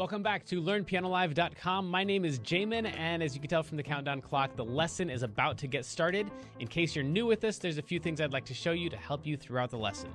Welcome back to LearnPianoLive.com. My name is Jamin, and as you can tell from the countdown clock, the lesson is about to get started. In case you're new with this, there's a few things I'd like to show you to help you throughout the lesson.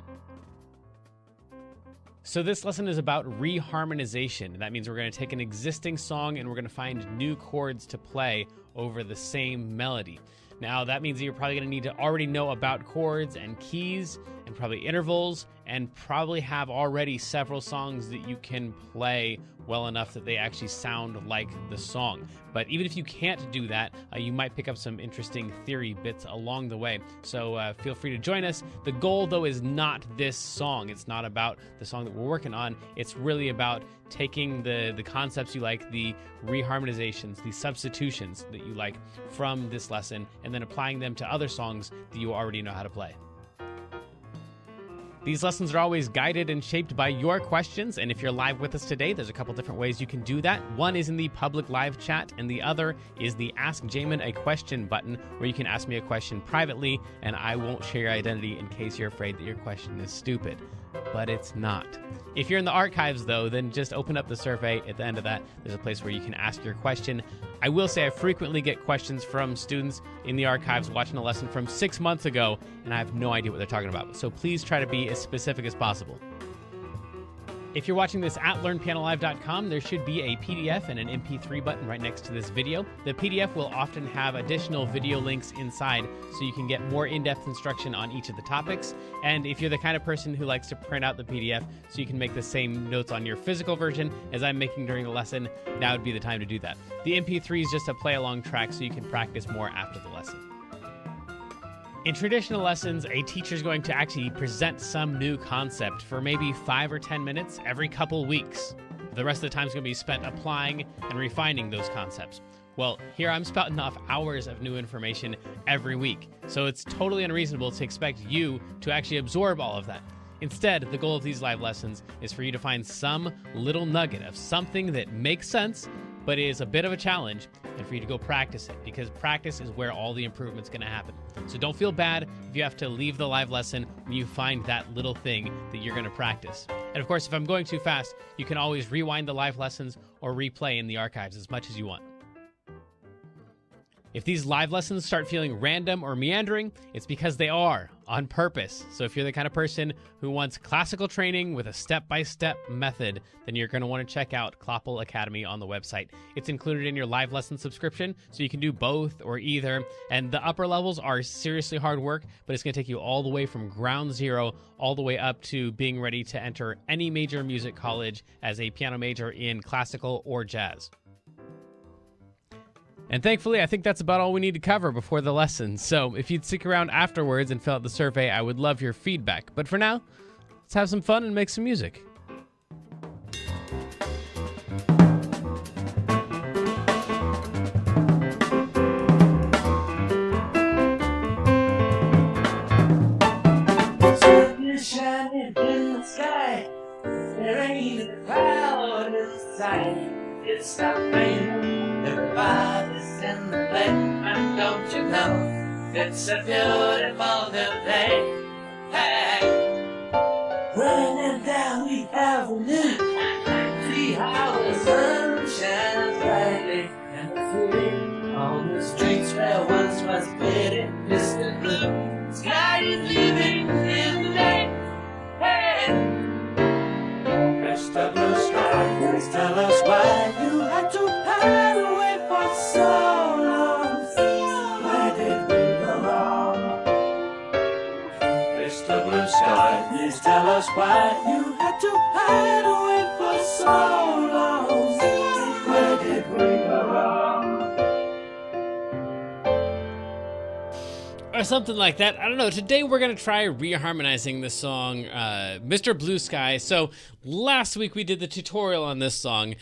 So this lesson is about reharmonization. That means we're going to take an existing song and we're going to find new chords to play over the same melody. Now, that means that you're probably going to need to already know about chords and keys and probably intervals, and probably have already several songs that you can play well enough that they actually sound like the song. But even if you can't do that, you might pick up some interesting theory bits along the way. So feel free to join us. The goal, though, is not this song. It's not about the song that we're working on. It's really about taking the concepts you like, the reharmonizations, the substitutions that you like from this lesson, and then applying them to other songs that you already know how to play. These lessons are always guided and shaped by your questions, and if you're live with us today, there's a couple different ways you can do that. One is in the public live chat, and the other is the Ask Jamin a Question button, where you can ask me a question privately, and I won't share your identity in case you're afraid that your question is stupid. But it's not. If you're in the archives, though, then just open up the survey. At the end of that, there's a place where you can ask your question. I will say I frequently get questions from students in the archives watching a lesson from 6 months ago, and I have no idea what they're talking about. So please try to be as specific as possible. If you're watching this at LearnPianoLive.com, there should be a PDF and an MP3 button right next to this video. The PDF will often have additional video links inside, so you can get more in-depth instruction on each of the topics. And if you're the kind of person who likes to print out the PDF so you can make the same notes on your physical version as I'm making during the lesson, now would be the time to do that. The MP3 is just a play-along track so you can practice more after the lesson. In traditional lessons, a teacher is going to actually present some new concept for maybe 5 or 10 minutes every couple weeks. The rest of the time is going to be spent applying and refining those concepts. Well, here I'm spouting off hours of new information every week, so it's totally unreasonable to expect you to actually absorb all of that. Instead, the goal of these live lessons is for you to find some little nugget of something that makes sense, but is a bit of a challenge, and for you to go practice it, because practice is where all the improvement's going to happen. So don't feel bad if you have to leave the live lesson when you find that little thing that you're going to practice. And of course, if I'm going too fast, you can always rewind the live lessons or replay in the archives as much as you want. If these live lessons start feeling random or meandering, it's because they are, on purpose. So if you're the kind of person who wants classical training with a step-by-step method, then you're going to want to check out Kloppel Academy on the website. It's included in your live lesson subscription, so you can do both or either. And the upper levels are seriously hard work, but it's going to take you all the way from ground zero all the way up to being ready to enter any major music college as a piano major in classical or jazz. And thankfully, I think that's about all we need to cover before the lesson. So if you'd stick around afterwards and fill out the survey, I would love your feedback. But for now, let's have some fun and make some music. Sun is shining in the sky. There ain't a cloud in sight. It's stopped raining. Everybody's in the play, and don't you know it's a beautiful new day? Hey, running down the avenue, see how the sun shines brightly and free on the streets where once was pretty distant blue. Sky is leaving in the day. Hey, Mr. Blue Sky, please tell us why you had to hide away for so long. Where did we go wrong? Mr. Blue Sky, please tell us why you had to hide away for so long. Where did we go wrong? Or something like that. I don't know. Today we're going to try reharmonizing the song Mr. Blue Sky. So last week we did the tutorial on this song.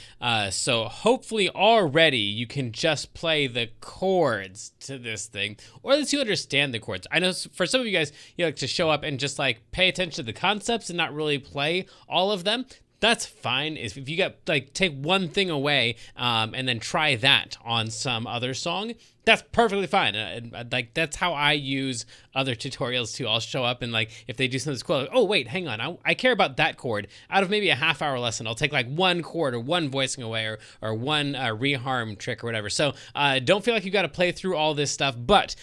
So hopefully already you can just play the chords to this thing, or at least you understand the chords. I know for some of you guys, you like to show up and just like pay attention to the concepts and not really play all of them. That's fine. If you got like take one thing away and then try that on some other song, that's perfectly fine. And like, that's how I use other tutorials too. I'll show up and like, if they do something that's cool, like, oh wait, hang on, I care about that chord. Out of maybe a half-hour lesson, I'll take like one chord or one voicing away or one reharm trick or whatever. So don't feel like you got to play through all this stuff, but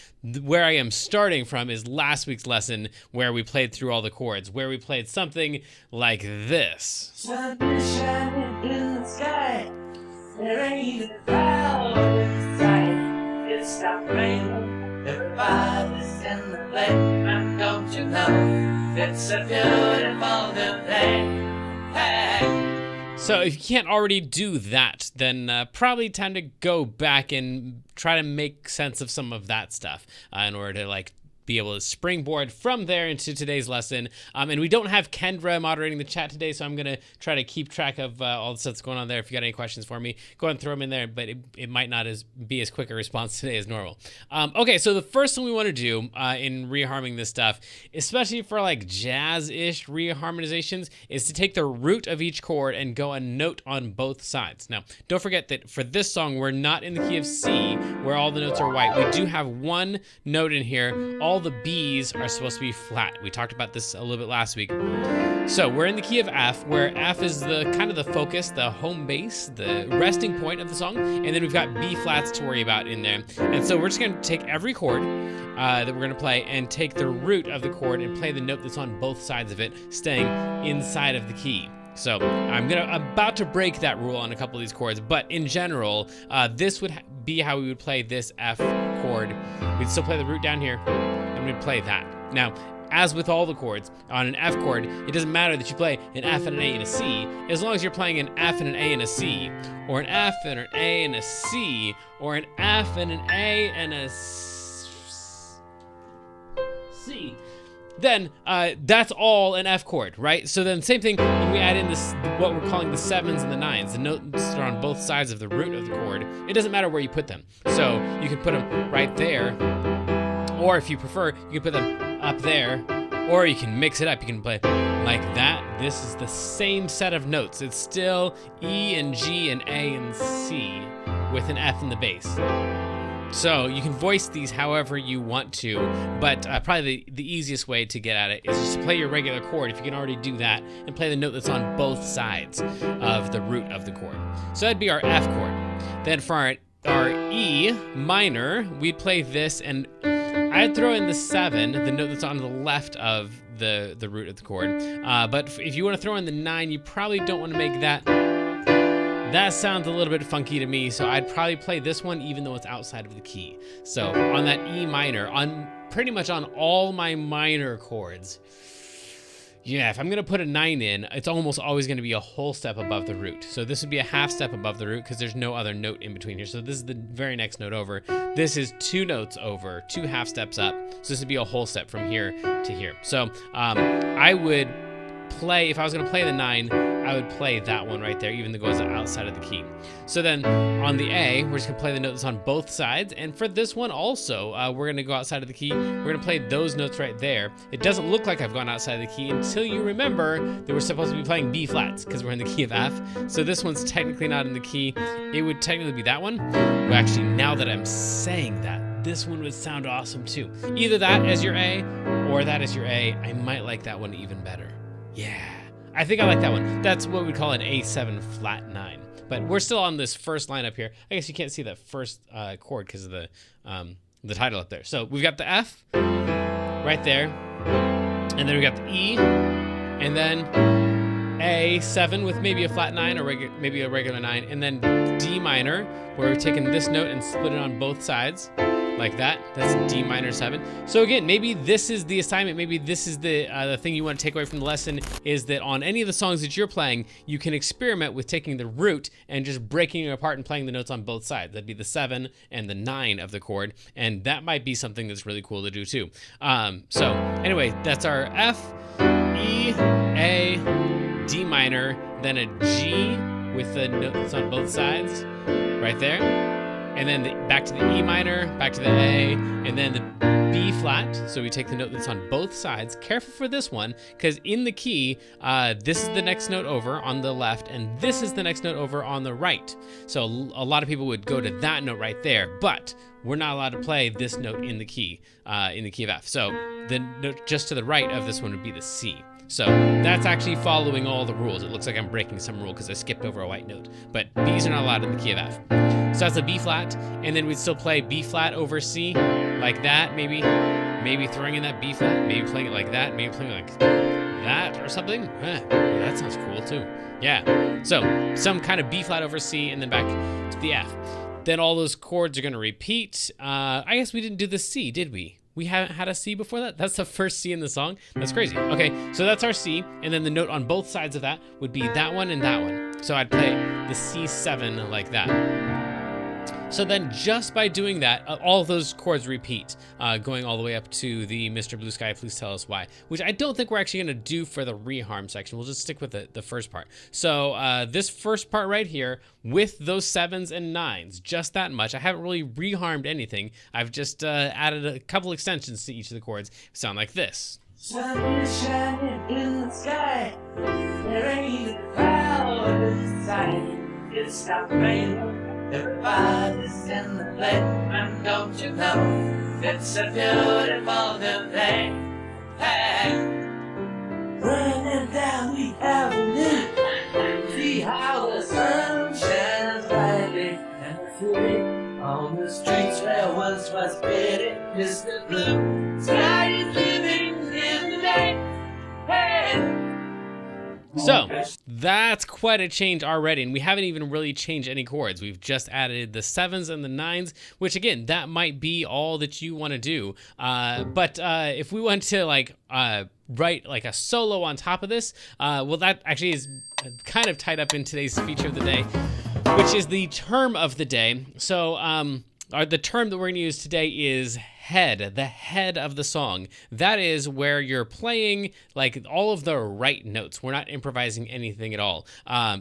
where I am starting from is last week's lesson where we played through all the chords, where we played something like this. Sun is shining in the sky. There ain't a cloud in sight. It stopped raining. Everybody's in the play. And don't you know, it's a beautiful new day. Hey. So if you can't already do that, then probably time to go back and try to make sense of some of that stuff in order to like be able to springboard from there into today's lesson. And we don't have Kendra moderating the chat today, so I'm going to try to keep track of all the stuff that's going on there. If you got any questions for me, go ahead and throw them in there, but it might not be as quick a response today as normal. Okay, so the first thing we want to do in reharming this stuff, especially for like jazz-ish reharmonizations, is to take the root of each chord and go a note on both sides. Now, don't forget that for this song, we're not in the key of C, where all the notes are white. We do have one note in here. All the B's are supposed to be flat. We talked about this a little bit last week. So we're in the key of F, where F is the kind of the focus, the home base, the resting point of the song, and then we've got B flats to worry about in there. And so we're just going to take every chord that we're going to play and take the root of the chord and play the note that's on both sides of it, staying inside of the key. So I'm about to break that rule on a couple of these chords, but in general, this would be how we would play this F chord. We'd still play the root down here, and we'd play that. Now, as with all the chords, on an F chord, it doesn't matter that you play an F and an A and a C, as long as you're playing an F and an A and a C, or an F and an A and a C, or an F and an A and a C. Then that's all an F chord, right? So then same thing when we add in this, what we're calling the 7s and the 9s. The notes are on both sides of the root of the chord. It doesn't matter where you put them. So you can put them right there, or if you prefer, you can put them up there, or you can mix it up. You can play like that. This is the same set of notes. It's still E and G and A and C with an F in the bass. So you can voice these however you want to, but probably the easiest way to get at it is just to play your regular chord, if you can already do that, and play the note that's on both sides of the root of the chord. So that'd be our F chord. Then for our E minor, we'd play this, and I'd throw in the 7, the note that's on the left of the root of the chord. But if you want to throw in the 9, you probably don't want to make that. That sounds a little bit funky to me, so I'd probably play this one even though it's outside of the key. So on that E minor, on pretty much on all my minor chords, yeah, if I'm going to put a 9 in, it's almost always going to be a whole step above the root. So this would be a half step above the root because there's no other note in between here. So this is the very next note over. This is 2 notes over, 2 half steps up. So this would be a whole step from here to here. So I would play, if I was going to play the 9, I would play that one right there, even though it goes outside of the key. So then on the A, we're just going to play the note that's on both sides. And for this one also, we're going to go outside of the key. We're going to play those notes right there. It doesn't look like I've gone outside of the key until you remember that we're supposed to be playing B flats because we're in the key of F. So this one's technically not in the key. It would technically be that one. But actually, now that I'm saying that, this one would sound awesome too. Either that as your A or that as your A. I might like that one even better. Yeah, I think I like that one. That's what we call an A7 flat 9. But we're still on this first line up here. I guess you can't see that first chord because of the title up there. So we've got the F right there, and then we got the E, and then A7 with maybe a flat 9 or maybe a regular 9, and then D minor, where we're taking this note and split it on both sides. Like that. That's D minor 7. So again, maybe this is the assignment. Maybe this is the thing you want to take away from the lesson, is that on any of the songs that you're playing, you can experiment with taking the root and just breaking it apart and playing the notes on both sides. That'd be the 7 and the 9 of the chord, and that might be something that's really cool to do too. So anyway, that's our F, E, A, D minor, then a G with the notes on both sides right there. And then back to the E minor, back to the A, and then the B flat. So we take the note that's on both sides. Careful for this one, because in the key, this is the next note over on the left, and this is the next note over on the right. So a lot of people would go to that note right there, but we're not allowed to play this note in the key of F. So the note just to the right of this one would be the C. So that's actually following all the rules. It looks like I'm breaking some rule because I skipped over a white note, but B's are not allowed in the key of F. So that's a B flat, and then we'd still play B flat over C, like that, maybe throwing in that B flat, maybe playing it like that, maybe playing it like that or something. That sounds cool too. Yeah, so some kind of B flat over C, and then back to the F. Then all those chords are gonna repeat. I guess we didn't do the C, did we? We haven't had a C before that? That's the first C in the song? That's crazy. Okay, so that's our C, and then the note on both sides of that would be that one and that one. So I'd play the C7 like that. So then just by doing that, all those chords repeat, going all the way up to the Mr. Blue Sky, Please Tell Us Why, which I don't think we're actually gonna do for the reharm section. We'll just stick with the first part. So this first part right here, with those 7s and 9s, just that much. I haven't really reharmed anything. I've just added a couple extensions to each of the chords. Sound like this. Sun is shining in the sky. There ain't a cloud in sight. It's stopped raining. Everybody's in the play. And don't you know, it's a beautiful new day. Hey, running down the avenue. See how the sun shines brightly and free on the streets where once was pity. Mr. Blue Sky is living in the day. Hey. So that's quite a change already, and we haven't even really changed any chords. We've just added the 7s and the 9s, which again, that might be all that you want to do. But if we want to write like a solo on top of this, well, that actually is kind of tied up in today's feature of the day, which is the term of the day. So the term that we're going to use today is head, the head of the song. That is where you're playing like all of the right notes. We're not improvising anything at all.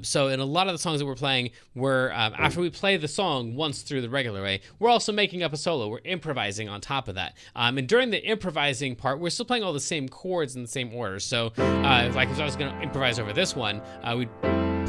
So in a lot of the songs that we're playing, we're after we play the song once through the regular way, we're also making up a solo. We're improvising on top of that. And during the improvising part, we're still playing all the same chords in the same order. So like if I was going to improvise over this one, we'd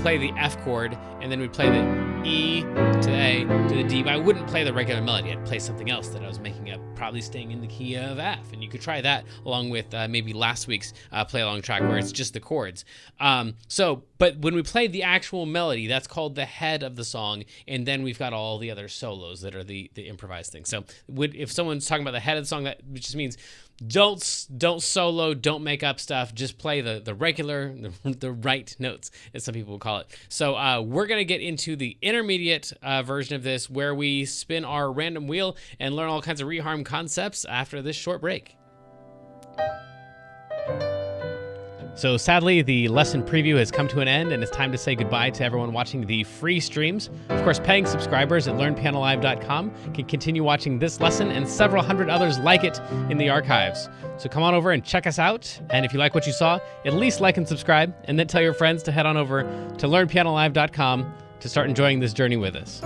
play the F chord, and then we'd play the E to the A to the D, but I wouldn't play the regular melody. I'd play something else that I was making up, probably staying in the key of F, and you could try that along with maybe last week's play along track where it's just the chords. But when we play the actual melody, that's called the head of the song, and then we've got all the other solos that are the improvised things. So if someone's talking about the head of the song, that just means don't solo, don't make up stuff, just play the regular, the right notes, as some people will call it. So we're going to get into the intermediate version of this, where we spin our random wheel and learn all kinds of reharm concepts after this short break. So sadly, the lesson preview has come to an end, and it's time to say goodbye to everyone watching the free streams. Of course, paying subscribers at learnpianolive.com can continue watching this lesson and several hundred others like it in the archives. So come on over and check us out, and if you like what you saw, at least like and subscribe, and then tell your friends to head on over to learnpianolive.com to start enjoying this journey with us.